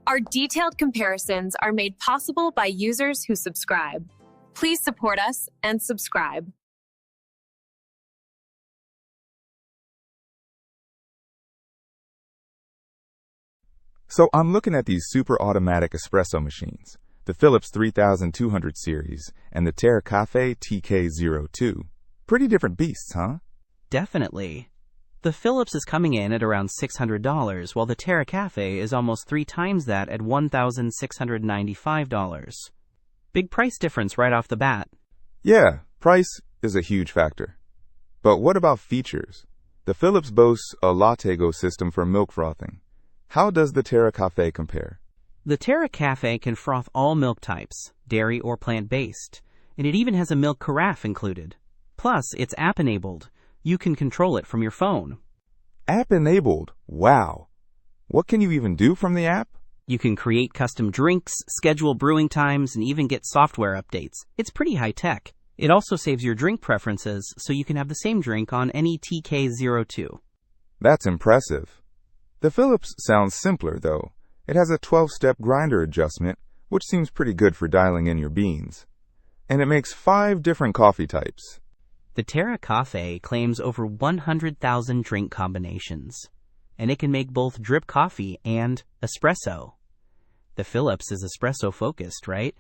Our detailed comparisons are made possible by users who subscribe. Please support us and subscribe. So I'm looking at these super-automatic espresso machines, the Philips 3200 series and the Terra Kaffe TK02. Pretty different beasts, huh? Definitely. The Philips is coming in at around $600, while the Terra Kaffe is almost 3 times that at $1,695. Big price difference right off the bat. Yeah, price is a huge factor. But what about features? The Philips boasts a LatteGo system for milk frothing. How does the Terra Kaffe compare? The Terra Kaffe can froth all milk types, dairy or plant-based, and it even has a milk carafe included. Plus, it's app-enabled. You can control it from your phone. App-enabled? Wow! What can you even do from the app? You can create custom drinks, schedule brewing times, and even get software updates. It's pretty high-tech. It also saves your drink preferences, so you can have the same drink on any TK02. That's impressive. The Philips sounds simpler, though. It has a 12-step grinder adjustment, which seems pretty good for dialing in your beans. And it makes 5 different coffee types. The Terra Kaffe claims over 100,000 drink combinations, and it can make both drip coffee and espresso. The Philips is espresso-focused, right?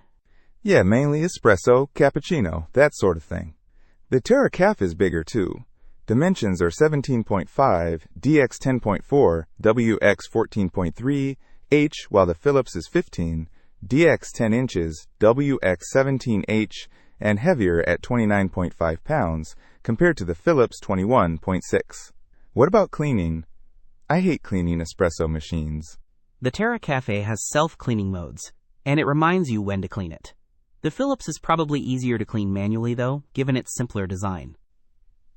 Yeah, mainly espresso, cappuccino, that sort of thing. The Terra Kaffe is bigger, too. Dimensions are 17.5, DX 10.4, WX 14.3, H, while the Philips is 15, DX 10 inches, WX 17H, and heavier at 29.5 pounds, compared to the Philips 21.6. What about cleaning? I hate cleaning espresso machines. The Terra Kaffe has self-cleaning modes, and it reminds you when to clean it. The Philips is probably easier to clean manually, though, given its simpler design.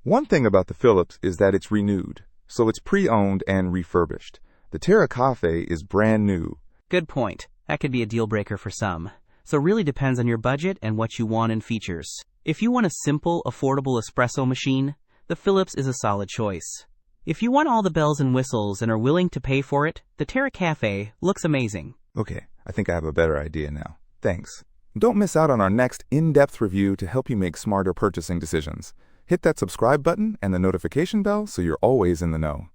One thing about the Philips is that it's renewed, so it's pre-owned and refurbished. The Terra Kaffe is brand new. Good point. That could be a deal breaker for some. So it really depends on your budget and what you want in features. If you want a simple, affordable espresso machine, the Philips is a solid choice. If you want all the bells and whistles and are willing to pay for it, the Terra Kaffe looks amazing. Okay, I think I have a better idea now. Thanks. Don't miss out on our next in-depth review to help you make smarter purchasing decisions. Hit that subscribe button and the notification bell so you're always in the know.